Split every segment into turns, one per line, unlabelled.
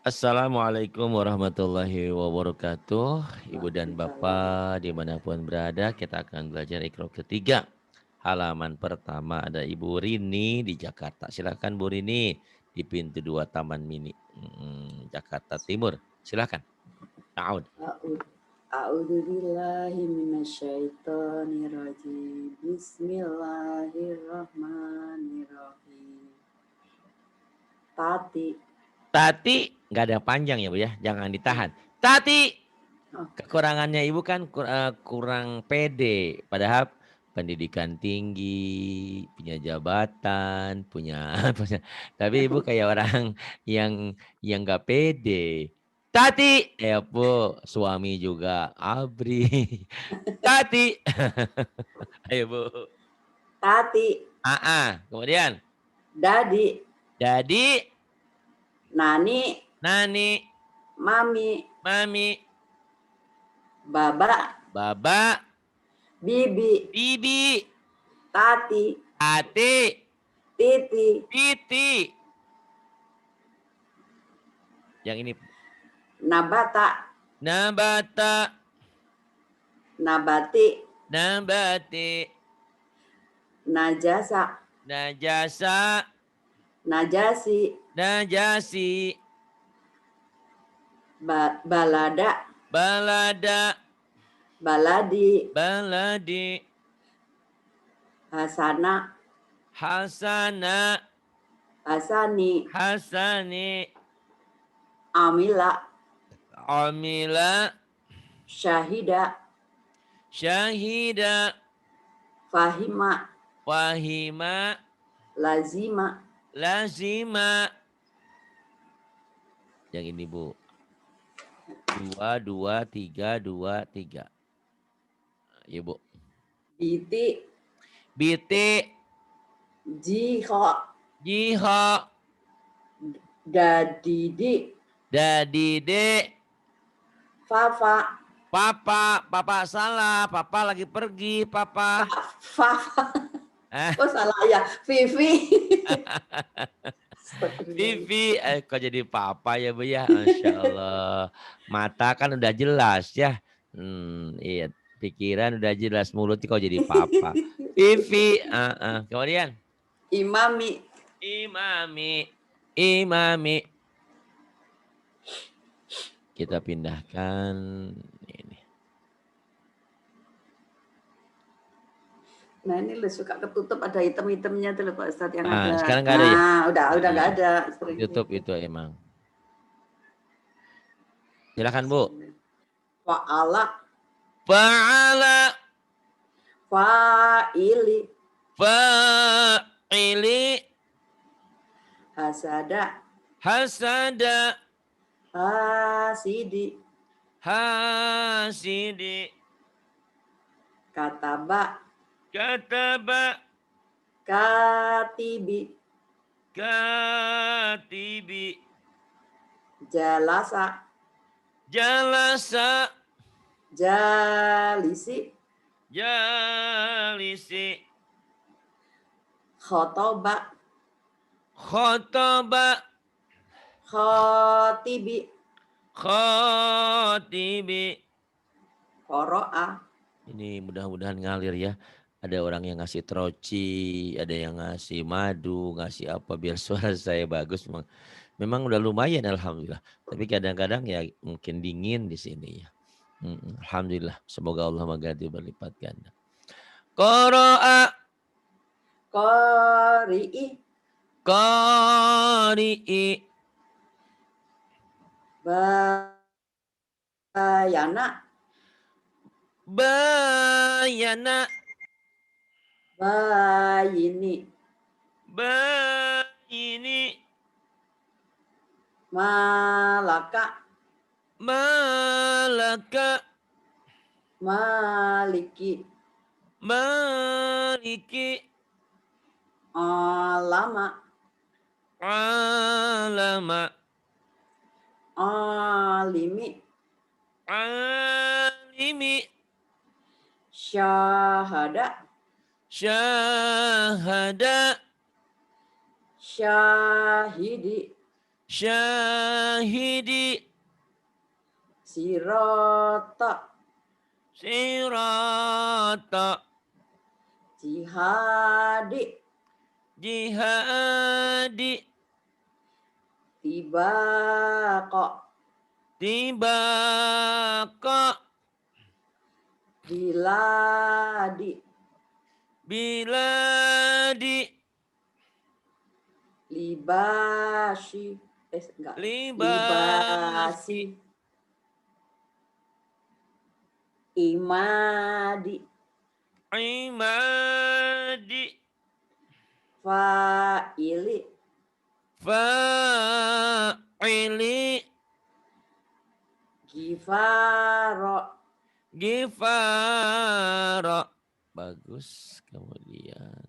Assalamualaikum warahmatullahi wabarakatuh. Ibu dan Bapak dimanapun berada, kita akan belajar Iqra ketiga. Halaman pertama ada Ibu Rini di Jakarta. Silakan Bu Rini di pintu 2 Taman Mini, Jakarta Timur. Silakan. Ta'ud.
A'udzu billahi minasyaitonir rajim. Bismillahirrahmanirrahim. Tati.
Tati nggak ada panjang ya Bu ya, jangan ditahan. Tati.
Oh.
Kekurangannya Ibu kan kurang pede. Padahal pendidikan tinggi, punya jabatan, punya tapi Ibu kayak orang yang nggak pede. Tati, ya Bu, suami juga abri. Tati. Ayo Bu.
Tati.
Kemudian.
Dadi.
Jadi.
Nani.
Nani.
Mami.
Mami.
Baba.
Baba.
Bibi.
Bibi.
Tati.
Ati.
Titi.
Titi. Yang ini.
Nabata.
Nabata.
Nabati.
Nabati.
Najasa.
Najasa.
Najasi.
Najasi.
Balada.
Balada.
Baladi.
Baladi.
Hasana.
Hasana.
Hasani.
Hasani.
Amila.
Amila.
Syahida.
Syahida.
Fahima.
Wahima.
Lazima.
Lazima. Yang ini Bu. 2, 2, 3, 2, 3. Iya Bu.
Biti.
Biti.
Jiho.
Jiho.
Dadidi.
Dadide.
Fafa.
Papa. Papa salah. Papa lagi pergi. Papa.
Fafa. Oh salah ya. Vivi.
Vivi. Kok jadi papa ya Bu ya. Masya Allah. Mata kan udah jelas ya. Iya. Pikiran udah jelas. Mulut kok jadi papa. Vivi. Kemudian.
Imami.
Imami. Imami. Kita pindahkan ini.
Nah ini lu suka ketutup ada item-itemnya tuh Pak Ustadz yang ada.
Sekarang nggak ada ya?
Udah nggak ada.
Tutup itu emang. Silakan Bu.
Fa'ala.
Fa'ala.
Fa'ili.
Fa'ili.
Hasada.
Hasada.
Hasidi.
Hasidi.
Kataba.
Kataba.
Katibi.
Katibi.
Jalasa.
Jalasa.
Jalisi.
Jalisi.
Khotoba.
Khotoba.
Khotibi.
Khotibi.
Qoro'a.
Ini mudah-mudahan ngalir ya. Ada orang yang ngasih troci, ada yang ngasih madu, ngasih apa biar suara saya bagus. Memang udah lumayan alhamdulillah. Tapi kadang-kadang ya mungkin dingin di sini ya. Alhamdulillah. Semoga Allah mengganti berlipat ganda. Qoro'a.
Qori'i.
Qori'i.
Bayana.
Bayana.
Bayini.
Bayini.
Malaka.
Malaka.
Maliki.
Maliki.
Alama.
Alama.
Alimi.
Alimi.
Syahada.
Syahada.
Syahidi.
syahidi,
sirata,
sirata,
jihadi,
jihadi,
tibaqa,
tibaka,
biladi,
biladi,
libasi, enggak,
libasi,
libasi, imadi,
imadi,
fa'ili,
fa'ili,
gifaro,
gifara. Bagus. Kemudian.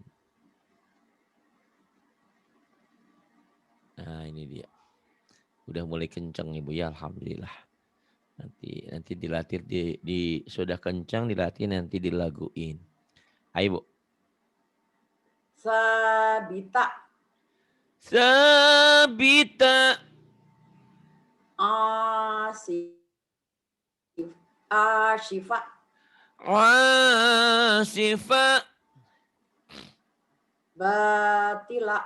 Nah ini dia. Udah mulai kenceng Ibu ya. Alhamdulillah. Nanti dilatih sudah kencang dilatih nanti dilaguin. Ayo Bu.
sabita,
Sabita,
asif, asyifa,
asifa,
batila,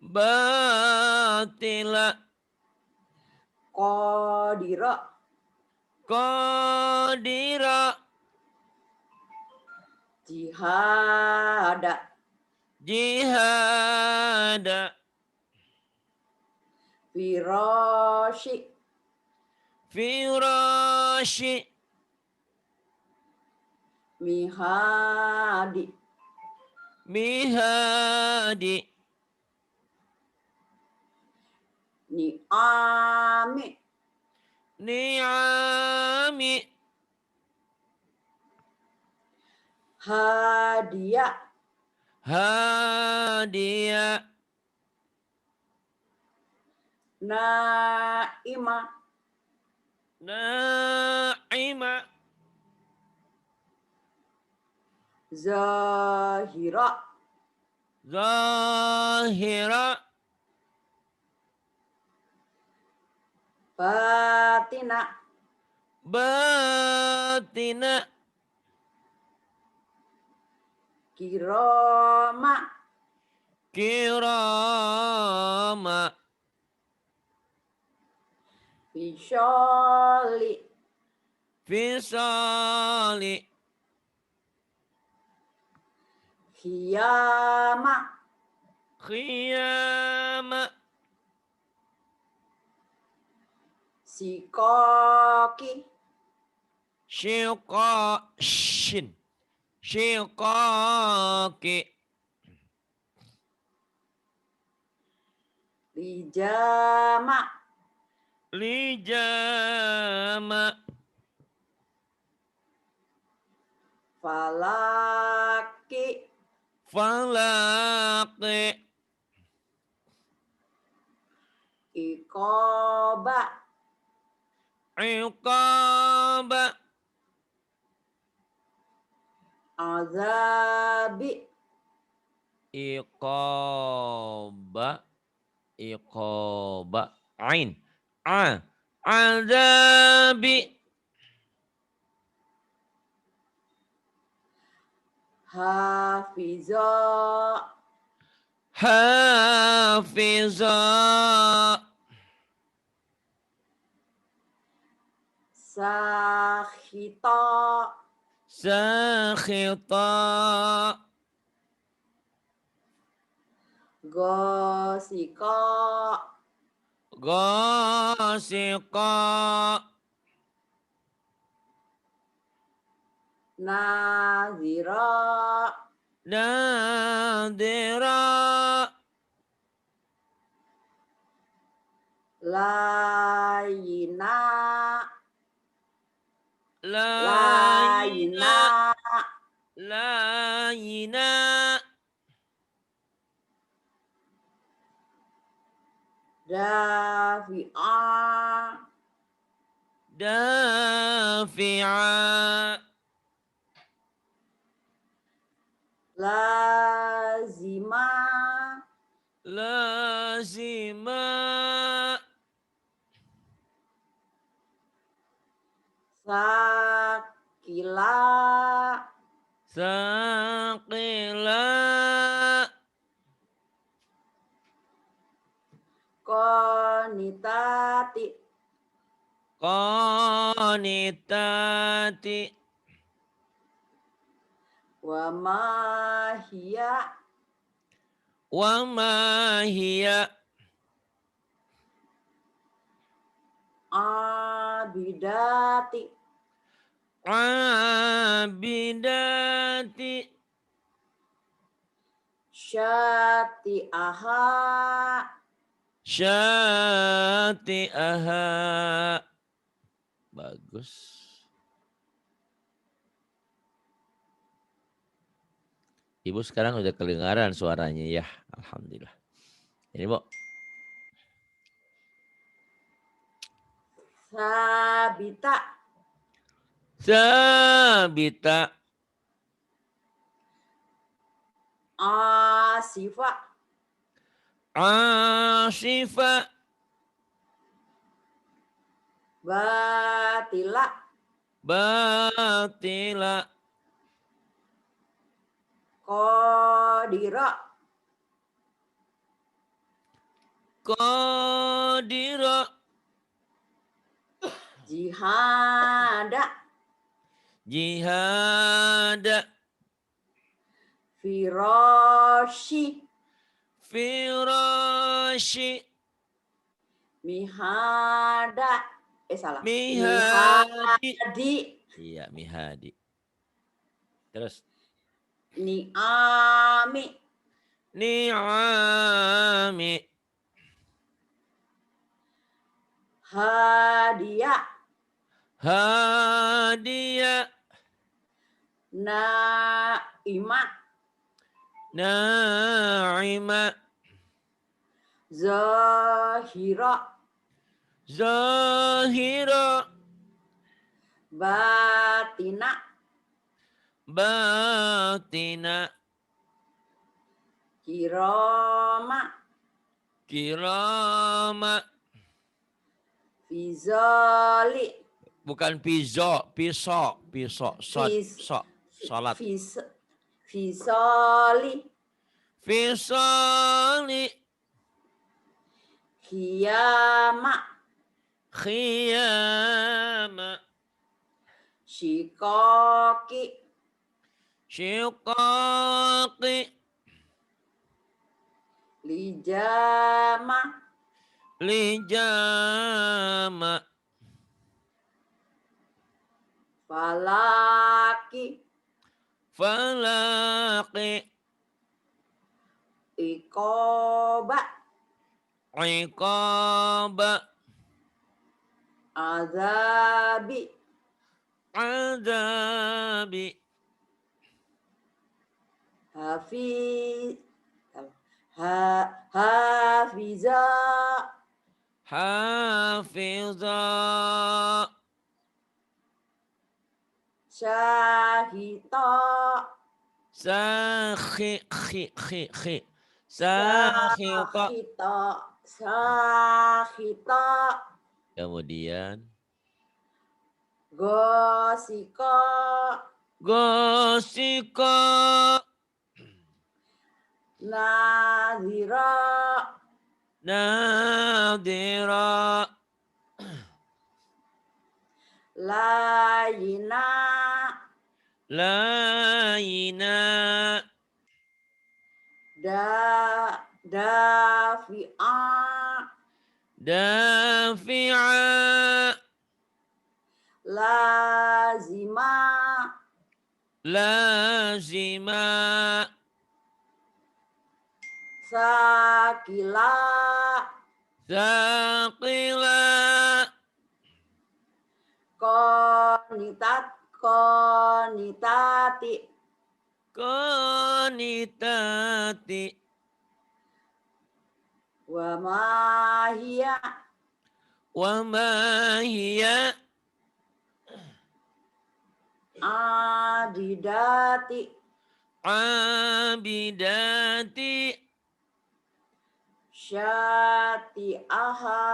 batila,
qadira,
qadira,
jihada,
jihada,
firashi,
firashi,
mihadi,
mihadi,
ni'ami,
ni'ami,
hadia,
hadiah,
naima,
naima,
zahira,
zahira,
batina,
batina,
kirama,
kirama,
fisholi,
fisali,
hiyama,
khiyama,
sikoki,
syiqa, shin, syiqaqi,
lijama,
lijama,
falaki,
falaqi,
ikoba,
iqaba,
azabi,
iqaba, iqaba, ain, azabi,
hafiza,
hafiza,
sakhita,
sakhita,
gosika,
ghasiqa,
nazira,
nadira,
layina,
layina,
layina,
layina,
dafi'a,
dafi'a,
lazima,
lazima,
Sakila.
Sakila.
Konitati.
Konitati.
Wa ma hiya.
Wa ma hiya.
Abidati.
Abidati.
Syati'aha.
Syati'aha. Bagus. Ibu sekarang udah kedengaran suaranya ya. Alhamdulillah. Ini Bu.
Sabita.
Sabita.
Asifa.
Asifa.
Batila.
Batila.
Qadira.
Qadira.
Jihada.
Jihada.
Firashi.
Firashi.
Mihada. Salah.
Mihadi.
Mihadi.
Iya, mihadi. Terus.
Ni'ami.
Ni'ami.
Hadiah.
Hadiah.
Naima.
Na'ima.
Zahira.
Zahira.
Batina.
Batina.
Kirama.
Kirama.
Fizali.
Bukan piso, piso, piso, salat.
Fisali.
Fisali.
Khiyama.
Khiyama.
Shikoki.
Syuqaqi.
Lijama.
Lijama.
Falaki.
Falaqi.
Ikoba.
Iqaba.
Azabi.
Adabi.
Hafiza.
Hafiza.
Syahita.
Sakhita.
Syahita.
Kemudian
Gosika.
gosika.
Nazira.
Nadira.
Layina.
Layina.
Dafi'a.
Dafi'a.
Lazima.
Lazima.
Sakila.
Thaqila.
Konitati.
Konitati.
Wa ma hiya.
Wa ma hiya.
Adidati.
Abidati.
Syati'aha.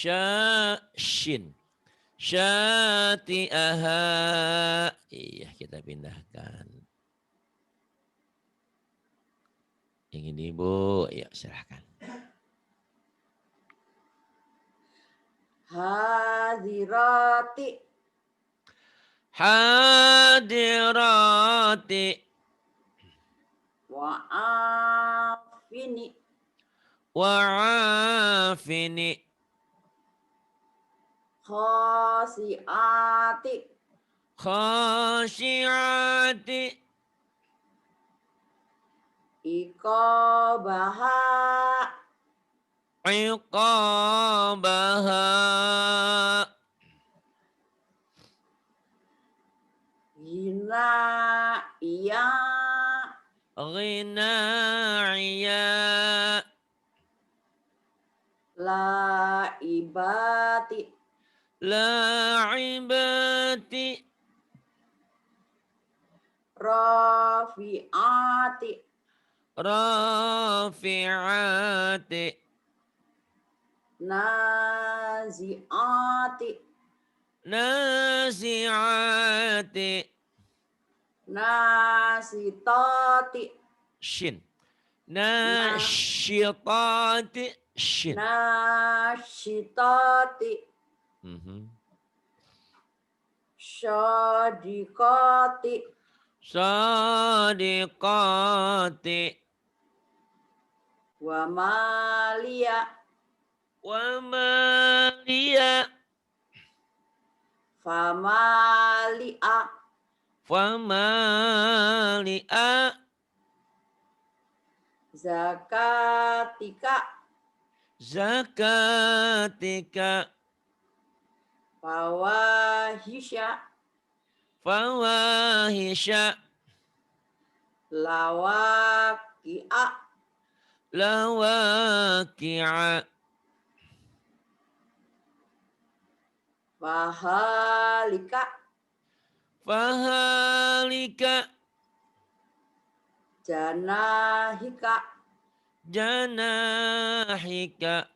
Shin. Syati'aha. Iya, kita pindahkan. Yang ini Bu, ya silahkan.
Hadirati.
Hadirati.
Wa'afini.
Wa'afini.
Khasiati.
Khasyiati.
Iqabaha.
Iqabaha.
Gina iya.
Ghinaiya.
Laibati.
La'ibati.
Rafi'ati.
Rafi'ati.
Nazi'ati.
Nazi'ati.
Nasitati.
Shin.
Na
Nasyitati. Shin.
Nasyitati. Syadikati.
Sadiqati.
Wa malia.
Wa maliya.
Famalia.
Famali'a.
Zakatika.
Zakatika.
Fawahisya.
Fawahisya.
Lawaki'a.
Lawaki'a.
Fahalika.
Fahalika.
Janahika.
Janahika.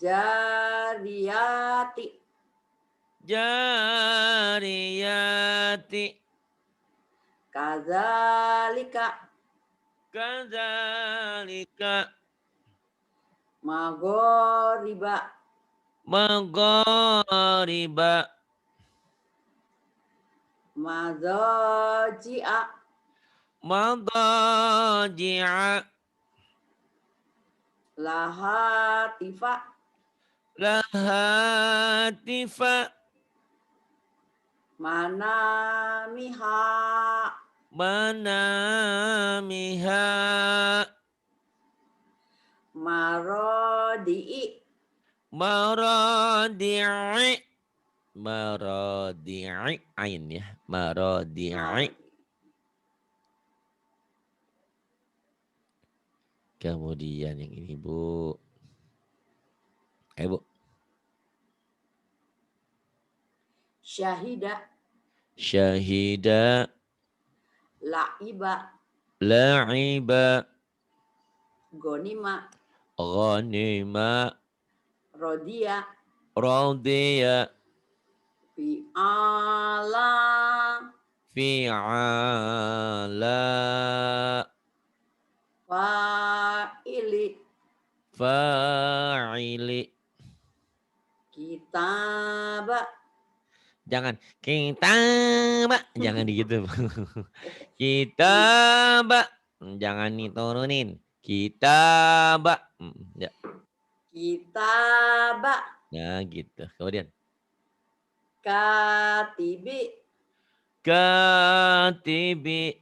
Jariyati.
Jariyati.
Kadzalika.
Kadzalika.
Maghoriba.
Maghariba.
Madzaji'a.
Madaji'a.
Lahatifa.
Lahatifa.
Manamiha.
Manamiha.
Marodi'i.
Maradi'i. Maradi'i. Ain ya. Maradi'i. Kemudian yang ini Bu. Bu.
Syahida.
Syahida.
La'iba.
La'iba.
Gonima.
Ghanima.
Rodiya.
Radiya.
Fi'ala.
Fi'ala.
Fa'ili.
Fa'ili.
Kitaba.
Jangan kitaba. Jangan gitu. Kitaba. Jangan diturunin. Kitaba. Ya.
Kitaba.
Nah gitu. Kemudian.
Katibi.
Katibi.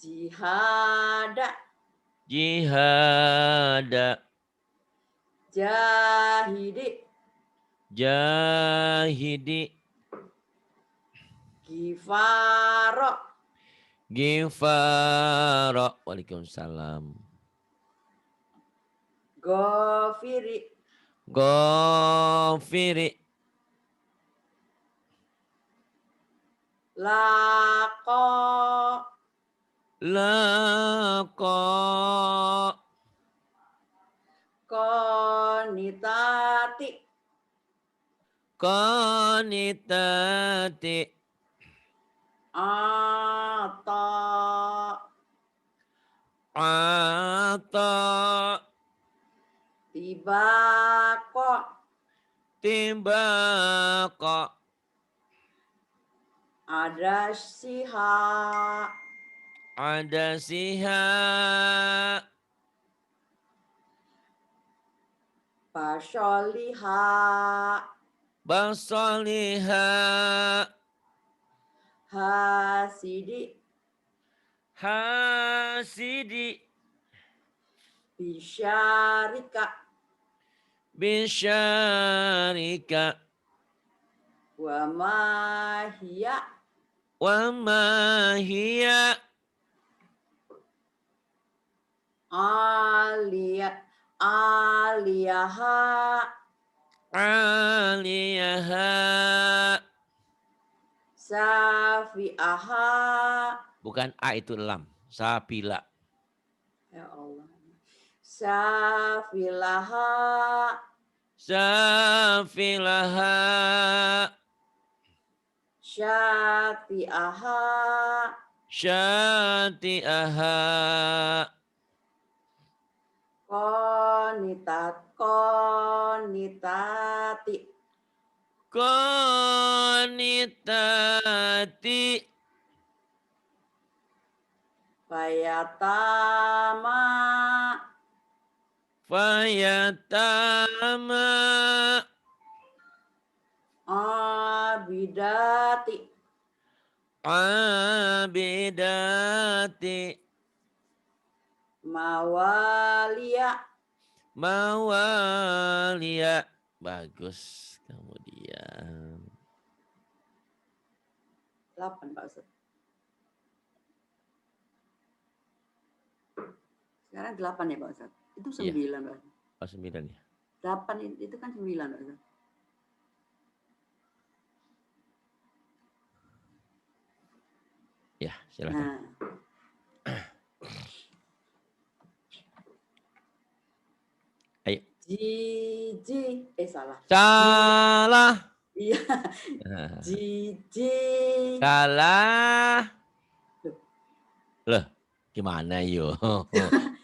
Jihada.
Jihada.
Jahidi.
Jahidi.
Gifaro.
Gifara. Waalaikumsalam.
Gofiri.
Ghafiri.
Lako.
Laqa.
Ko Konitati.
Konitati.
Ata.
Ata.
Tibako.
Timbako.
Adasiha.
Adasiha.
Basoliha.
Basoliha.
Hasidi.
Hasidi.
Bisyarika.
Bisyarika.
Wa mahia.
Wa mahia.
Aliyaha.
Aliyaha.
Safi'aha.
Bukan A itu lam. Sapila.
Ya Allah. Safilaha.
Safilaha.
Syati'aha.
Syati'aha.
Konitati.
Konitati.
Fayatama.
Fayatama.
Abidati.
Abidati.
Mawalia.
Mawalia. Bagus. Kemudian
8 Pak Ustaz. Sekarang 8 ya Pak Ustaz. Itu 9
Iya.
Pak.
Oh, 9 ya.
8 itu kan 9 Pak Ustaz.
Ya, silakan. Ayo.
Jiji. Salah.
Salah.
Iya. Jiji.
Salah. Loh, gimana yo?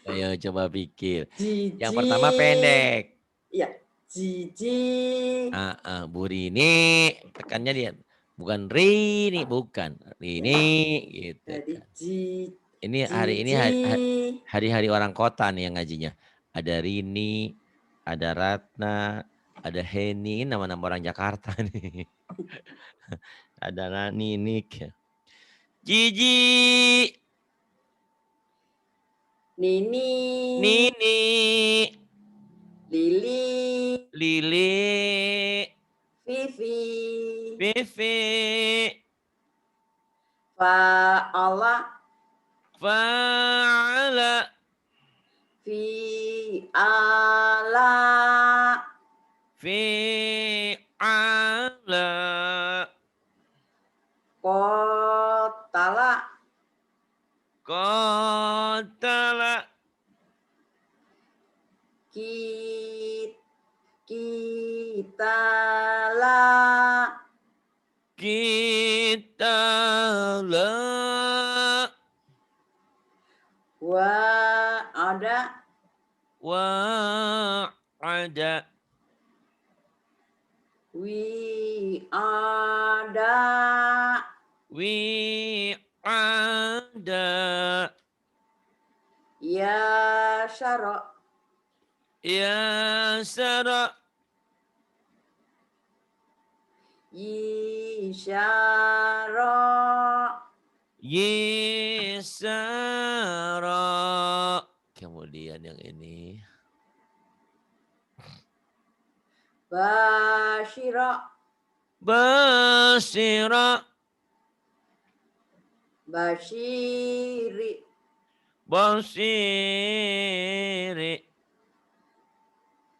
Ayo coba pikir.
Jiji.
Yang pertama pendek.
Iya. Jiji.
Bu Rini, tekannya dia. Bukan Rini, bukan. Rini gitu
Jadi
kan. Ini hari ini
jiji.
hari-hari orang kota nih yang ngajinya. Ada Rini, ada Ratna, ada Heni, nama-nama orang Jakarta nih. Ada Nani, Nik. Jiji.
Nini.
Nini.
Lili.
Lili.
Vivi.
Vivi.
Fa'ala.
Fa'ala.
Fi'ala.
Fi'ala.
Qatala.
Qatala.
Kitala.
Kitala.
Wa'ada.
Wa'ada.
Wi'ada.
Wi'ada.
Yasyara.
Yasara.
Yisyara.
Yisara. Kemudian yang ini.
Basyira.
Basira.
Basyiri.
Basiri.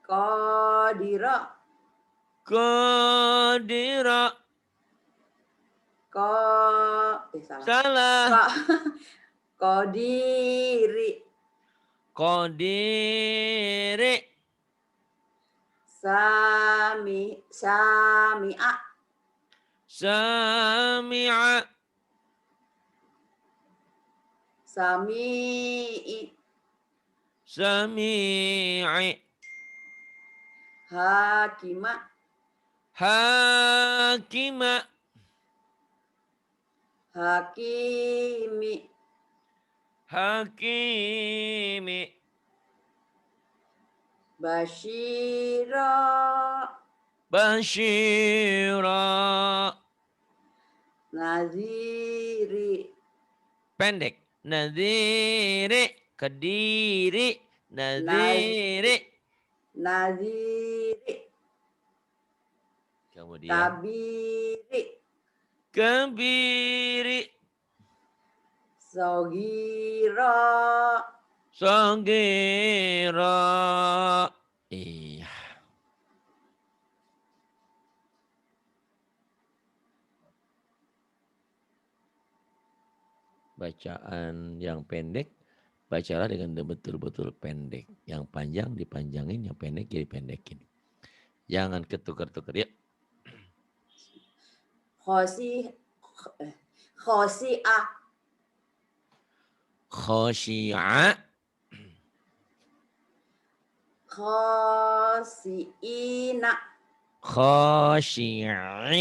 Qadira.
Qadira. Salah.
Qadiri.
Qadiri.
Sami'a.
Sami'a.
Sami'i.
Sami'i.
Hakima.
Hakima.
Hakimi.
Hakimi.
Bashira.
Bashira.
Naziri.
Pendek. Nadhiri. Kediri. Nadhiri.
Naziri.
Kemudian.
Kabiri.
Kebiri.
Sogira.
Sogira. Iya. Bacaan yang pendek, bacalah dengan betul-betul pendek. Yang panjang dipanjangin, yang pendek jadi pendekin. Jangan ketukar-tukar ya.
Khosi'ah.
Khosyi'a.
Khosi'ina.
Khosyi'ina.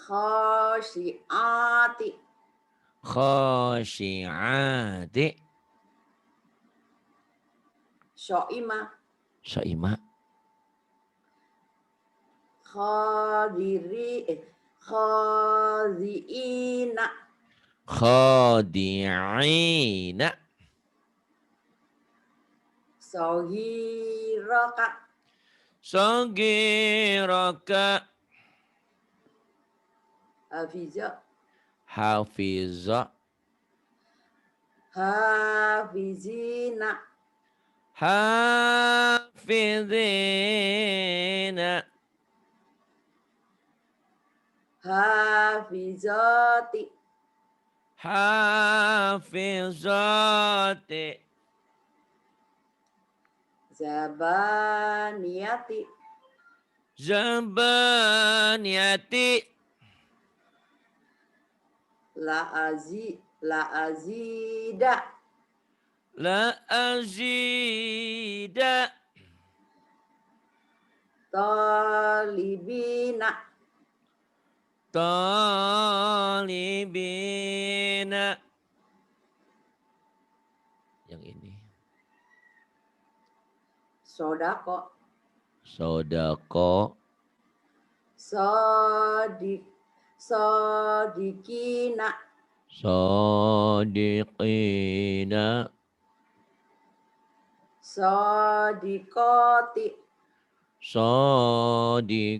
Khosi'ati.
Khosyi'ati.
Syo'ima.
Syaima.
Khadi'ina.
Khadi'ina.
Sohiraka.
Sogiraka.
Hafiza.
Hafiza.
Hafizina.
Hafizina.
Hafizati.
Hafizati.
Zabaniyati.
Zabaniyati.
La'azida.
La azida.
Talibina.
Talibina. Yang ini.
Sodako.
Sodako.
Sodikina.
Sodiqina.
Sodikoti.
Sodikoti.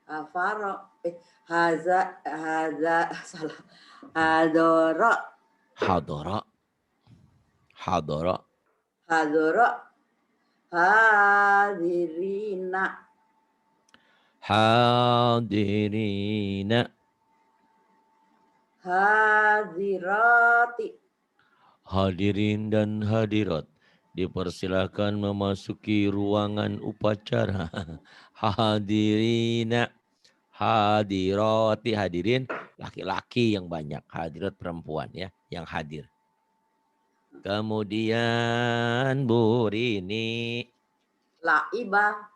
Afaro. Salah. Hadoro.
Hadara. Hadara.
Hadoro. Hadirina.
Hadirina.
Hadirati.
Hadirin dan hadirat dipersilakan memasuki ruangan upacara. Hadirina. Hadirati. Hadirin laki-laki yang banyak. Hadirat perempuan ya yang hadir. Kemudian Bu Rini.
Laiba.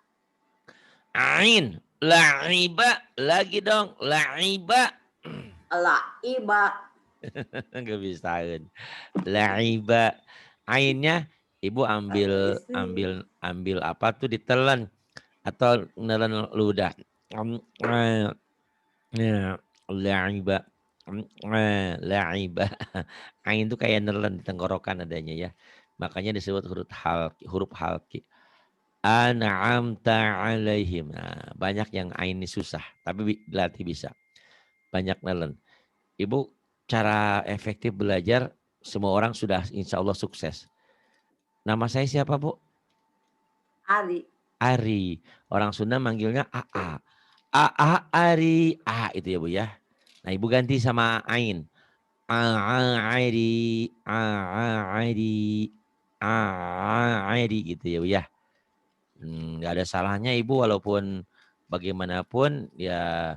Ain. La'iba. Lagi dong. La'iba.
Laiba.
Gak bisa. La'iba. Ainnya ibu ambil apa tuh ditelan atau nelen ludah. La'iba. La'iba. Ain itu kayak nelen di tenggorokan adanya ya. Makanya disebut huruf halki. An'amta alaihim. Nah, banyak yang ain ini susah, tapi dilatih bisa. Banyak nelen. Ibu, cara efektif belajar semua orang sudah insya Allah sukses. Nama saya siapa Bu?
Ari.
Ari. Orang Sunda manggilnya AA. AA Ari. A itu ya Bu ya. Nah Ibu ganti sama Ain. A'airi, a'airi, a'airi gitu ya Bu ya. Nggak ada salahnya Ibu walaupun bagaimanapun ya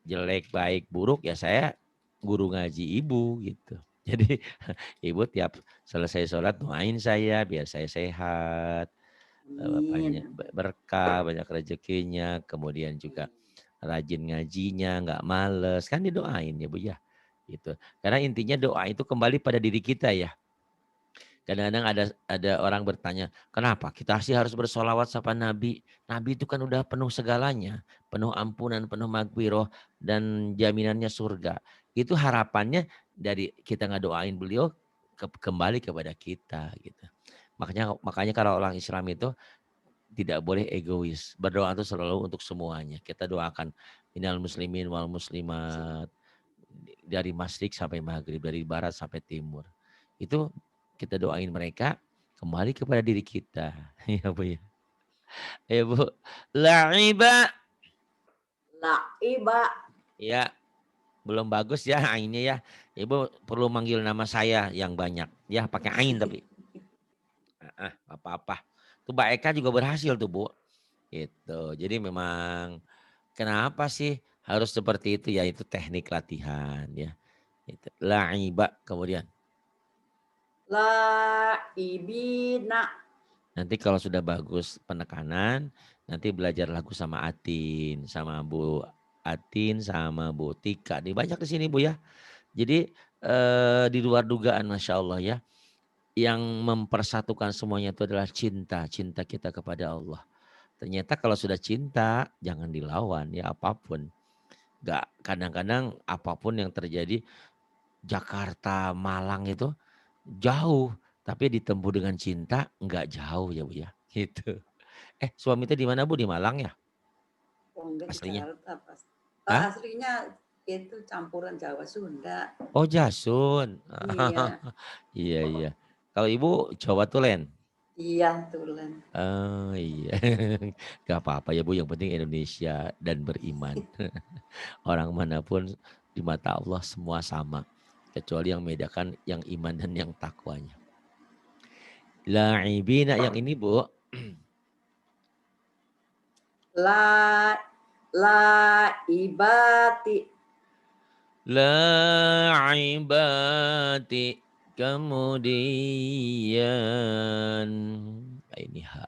jelek, baik, buruk ya saya guru ngaji Ibu gitu. Jadi Ibu tiap selesai sholat doain saya biar saya sehat,
Amin.
banyak berkah, banyak rezekinya, kemudian juga rajin ngajinya, nggak males, kan didoain ya Bu ya. Gitu. Karena intinya doa itu kembali pada diri kita ya. Kadang-kadang ada orang bertanya, kenapa kita sih harus bersolawat sama Nabi? Nabi itu kan udah penuh segalanya, penuh ampunan, penuh magfirah dan jaminannya surga. Itu harapannya dari kita ngedoain beliau kembali kepada kita gitu. Makanya kalau orang Islam itu tidak boleh egois. Berdoa itu selalu untuk semuanya. Kita doakan minal muslimin wal muslimat dari masyrik sampai maghrib, dari barat sampai timur. Itu kita doain mereka kembali kepada diri kita. Ya Bu ya. Ya Bu. La'iba.
Laiba.
Ya, belum bagus ya ainnya ya. Ibu perlu manggil nama saya yang banyak. Ya, pakai ain tapi. Apa-apa. Tuh Mbak Eka juga berhasil tuh Bu. Gitu. Jadi memang kenapa sih harus seperti itu ya, itu teknik latihan ya. Itu. La'iba kemudian.
Laibina.
Nanti kalau sudah bagus penekanan, nanti belajar lagu sama Atin, sama Bu Atin, sama Bu Tika. Nih banyak di sini Bu ya. Jadi di luar dugaan Masya Allah ya. Yang mempersatukan semuanya itu adalah cinta. Cinta kita kepada Allah. Ternyata kalau sudah cinta, jangan dilawan ya apapun. Gak, kadang-kadang apapun yang terjadi, Jakarta, Malang itu jauh. Tapi ditempuh dengan cinta, enggak jauh ya Bu ya. Gitu. Suami itu di mana Bu? Di Malang ya?
Oh, enggak di
Aslinya?
Jakarta pas.
Hah?
Aslinya itu campuran Jawa Sunda.
Oh Jasun.
Iya.
Iya iya. Kalau Ibu Jawa Tulen?
Iya, Tulen.
Oh iya. Gak apa-apa ya Bu. Yang penting Indonesia dan beriman. Orang manapun di mata Allah semua sama. Kecuali yang membedakan yang iman dan yang takwanya. La'ibina yang ini Bu.
Laibati.
La'ibati. Kemudian. Ini ha.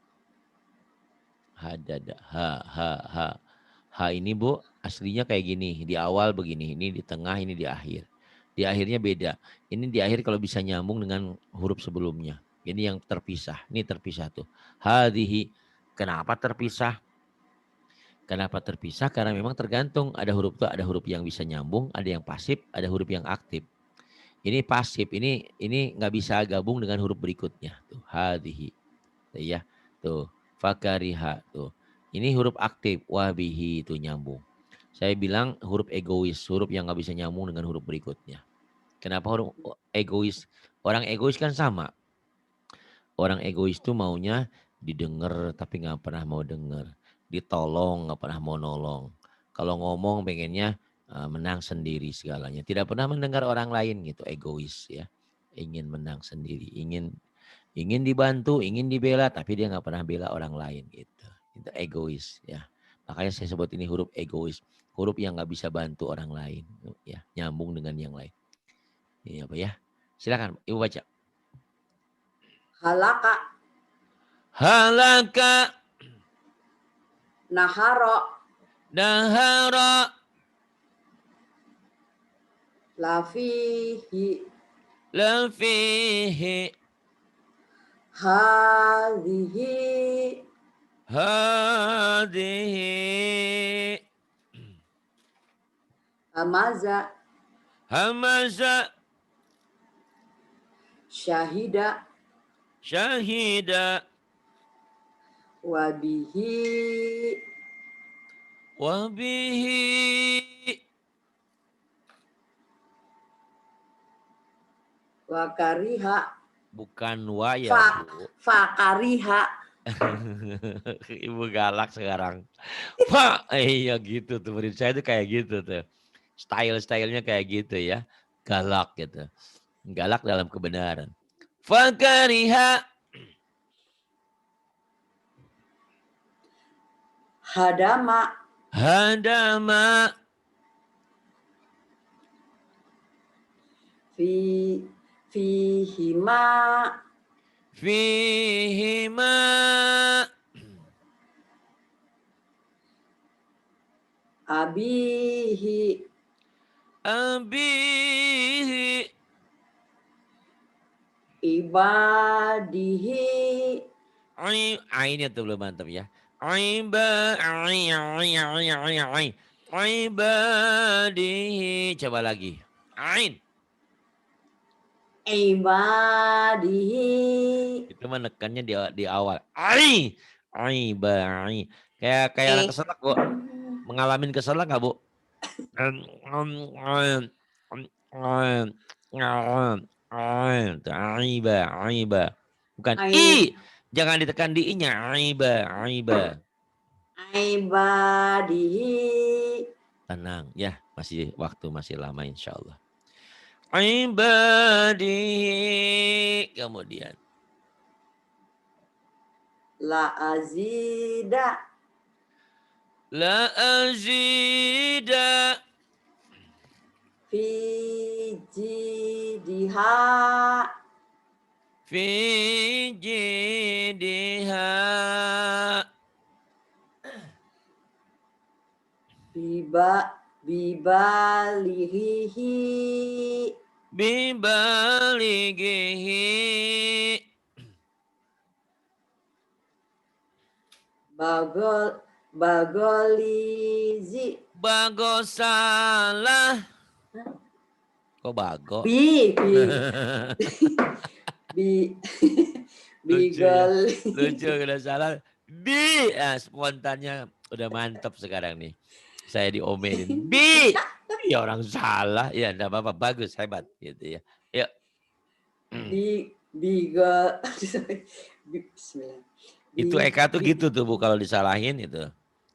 Hadada. Ha. Ha ini Bu aslinya kayak gini. Di awal begini. Ini di tengah, ini di akhir. Di akhirnya beda. Ini di akhir kalau bisa nyambung dengan huruf sebelumnya. Ini yang terpisah. Ini terpisah tuh. Hadihi. Kenapa terpisah? Kenapa terpisah? Karena memang tergantung. Ada huruf tuh, ada huruf yang bisa nyambung, ada yang pasif, ada huruf yang aktif. Ini pasif. Ini nggak bisa gabung dengan huruf berikutnya. Tuh. Hadihi. Tuh ya. Tuh. Fakariha. Tuh. Ini huruf aktif. Wabihi itu nyambung. Saya bilang huruf egois. Huruf yang nggak bisa nyambung dengan huruf berikutnya. Kenapa huruf egois? Orang egois kan sama. Orang egois tuh maunya didengar tapi nggak pernah mau dengar. Ditolong nggak pernah mau nolong. Kalau ngomong pengennya menang sendiri segalanya. Tidak pernah mendengar orang lain gitu. Egois ya. Ingin menang sendiri. Ingin dibantu, ingin dibela, tapi dia nggak pernah bela orang lain gitu. Itu egois ya. Makanya saya sebut ini huruf egois. Huruf yang nggak bisa bantu orang lain. Ya, nyambung dengan yang lain. Ini apa ya? Silakan Ibu baca.
Halaka.
Halaka.
Naharo.
Dahara.
Lafihi.
Lafihi.
Hadhihi.
Hadihi.
Hamaza.
Hamaza.
Syahida.
Syahida.
Wabihi.
Wabihi.
Wakariha.
Bukan wa ya Bu.
Fakariha.
Ibu galak sekarang. Pak, iya gitu tuh. Murid saya tuh kayak gitu tuh. Style-stylenya kayak gitu ya. galak gitu. Galak dalam kebenaran. Fakariha.
Hadama.
Hadama.
Fihima.
Fihima.
Abihi.
Abihi.
Ibadihi.
Ainnya tuh belum mantap ya. Ibadihi. Coba lagi. Ain.
Ibadihi.
Itu mah nekannya di awal. Ai. Kayak orang keselak, Bu. Mengalami keselak nggak, Bu? Aiba. Bukan i. Jangan ditekan di i-nya. Aiba.
Ibadihi.
Tenang ya, waktu masih lama insya Allah. Ibadihi. Kemudian.
La azida.
La azida.
Fi jidiha.
Fi jidiha.
Bibalihi.
Bibalighi.
Bagolizi.
Bagosalah. Kok bago?
Bi.
Lucu ya.
Bigol.
Lucu udah salah. Spontannya udah mantap sekarang nih. Saya diomelin. Ya orang salah. Ya enggak apa-apa. Bagus, hebat gitu ya. Yuk.
Bigol. Bismillah.
Itu Eka tuh gitu tuh Bu kalau disalahin itu.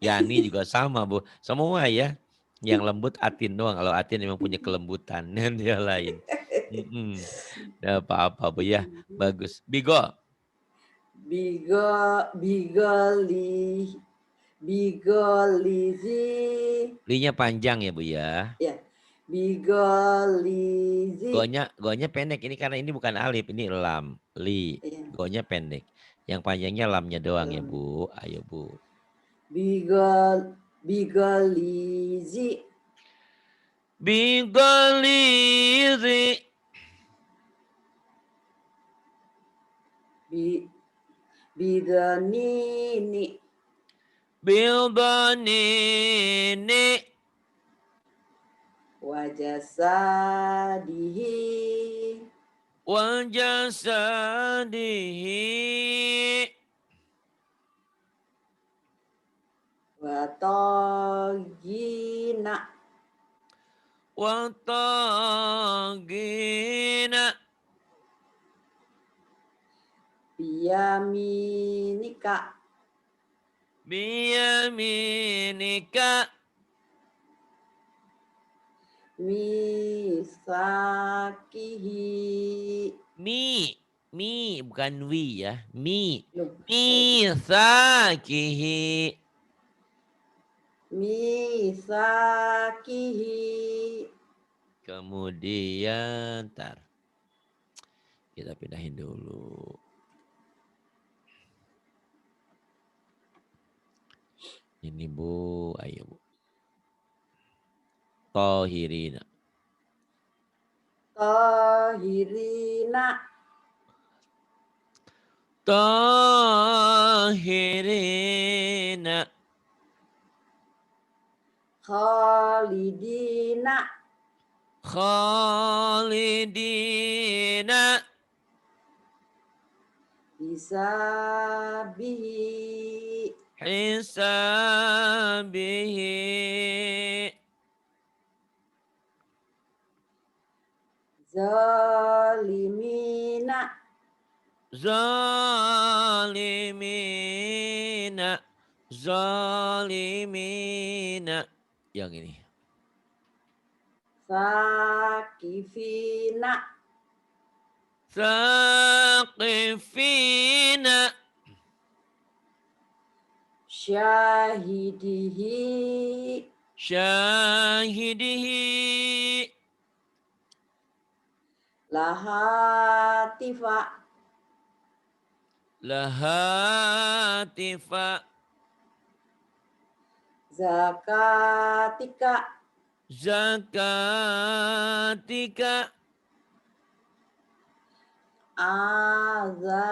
Yani juga sama Bu. Semua ya. Yang lembut Atin doang. Kalau Atin memang punya kelembutan. Dan dia lain. Nggak apa-apa Bu ya. Bagus. Bigolizi. Linya panjang ya Bu ya.
Ya. Bigolizi.
Gonya pendek. Ini karena ini bukan alif. Ini lam. Li.
Ya.
Gonya pendek. Yang panjangnya lamnya doang ya Bu. Ayo Bu.
Bigolizi.
Bigolizi.
Bidanini.
Bildanini.
Wajasadihi.
Wajasadihi.
Watogina.
Watagina.
Biyaminika.
Biyaminika.
Misakihi.
Mi bukan wi ya.
Misakihi.
Kemudian kita pindahin dulu. Ini Bu, ayo Bu. Tohirina. Khalidina. Hisabihi. Zalimina. Yang ini.
Sakifina.
Saqifina.
Syahidihi.
Syahidihi.
Lahatifa.
Lahatifa.
Zakatika.
Zakatika.
Azabihi.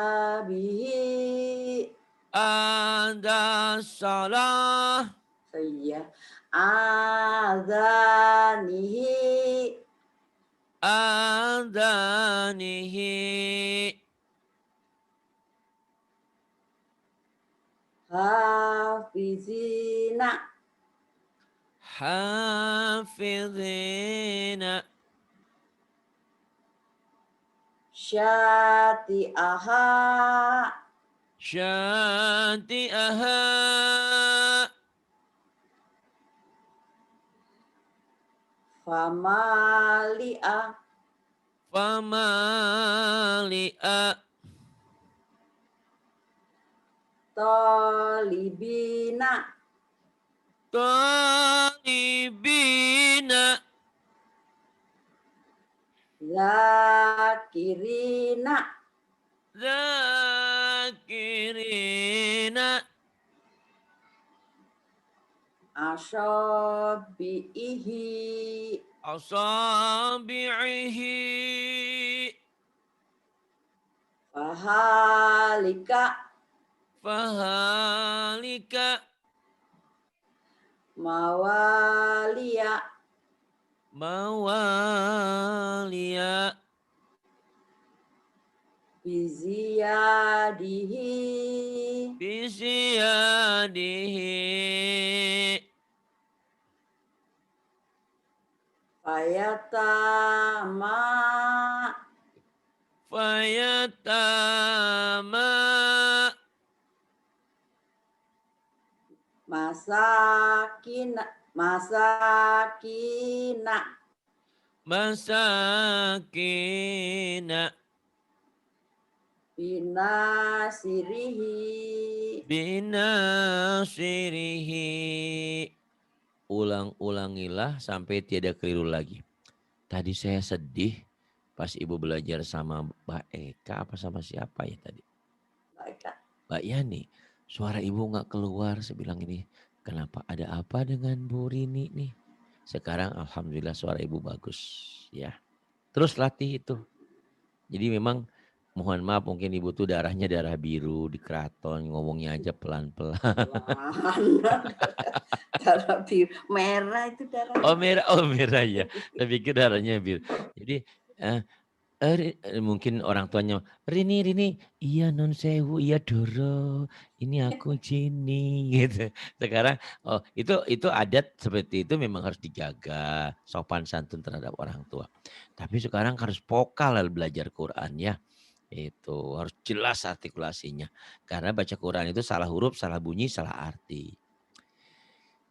Ada salah.
Iya. Azanihi.
Adanihi.
Hafizina.
Hafizina.
Syati'aha.
Syati'aha.
Famali'a.
Famali'a.
Talibina.
Talibina.
Zakirina.
Zakirina.
Asyabi'ihi.
Asabi'ihi.
Fahalika.
Fahalika.
Mawalia.
Mawalia.
Biziyadihi.
Bisiyadihi.
Fayatama.
Fayatama.
Masakina. Masakina.
Masakina.
Binasirihi.
Binasirihi. Ulang-ulangilah sampai tiada keliru lagi. Tadi saya sedih pas ibu belajar sama Mbak Eka apa sama siapa ya tadi?
Baik.
Mbak Yani. Suara ibu nggak keluar. Saya bilang ini, kenapa ada apa dengan Bu Rini nih? Sekarang alhamdulillah suara ibu bagus ya. Terus latih itu. Jadi memang mohon maaf mungkin ibu tuh darahnya darah biru di keraton, ngomongnya aja pelan-pelan.
Darah biru. Merah itu darah.
Oh merah ya. Saya pikir darahnya biru. Jadi mungkin orang tuanya, Rini, iya non sewu, iya Doro, ini aku Jini gitu. Sekarang itu adat seperti itu memang harus dijaga, sopan santun terhadap orang tua. Tapi sekarang harus vokal belajar Quran ya. Itu harus jelas artikulasinya. Karena baca Quran itu salah huruf, salah bunyi, salah arti.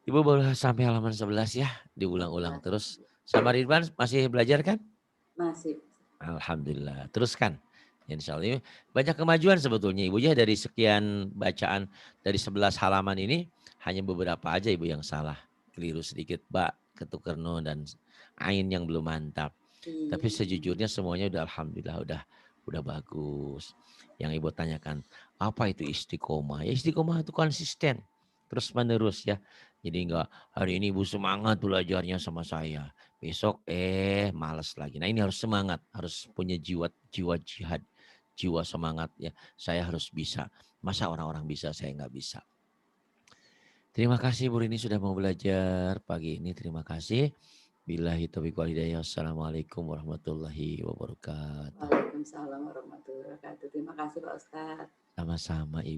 Ibu baru sampai halaman 11 ya, diulang-ulang terus. Sama Ridwan masih belajar kan?
Masih.
Alhamdulillah. Teruskan. Insya Allah ini banyak kemajuan sebetulnya Ibu ya dari sekian bacaan dari 11 halaman ini hanya beberapa aja Ibu yang salah. Keliru sedikit Mbak, ketukar no dan ain yang belum mantap. Tapi sejujurnya semuanya udah alhamdulillah udah bagus. Yang Ibu tanyakan, apa itu istiqomah? Ya istiqomah itu konsisten. Terus menerus ya. Jadi enggak hari ini Ibu semangat belajarnya sama saya. Besok malas lagi. Nah ini harus semangat, harus punya jiwa jihad, jiwa semangat ya. Saya harus bisa. Masa orang-orang bisa, saya nggak bisa. Terima kasih Bu Rini sudah mau belajar pagi ini. Terima kasih. Billahi taufiq wal hidayah. Assalamualaikum warahmatullahi wabarakatuh.
Waalaikumsalam warahmatullahi wabarakatuh. Terima kasih Pak Ustadz.
Sama-sama Ibu.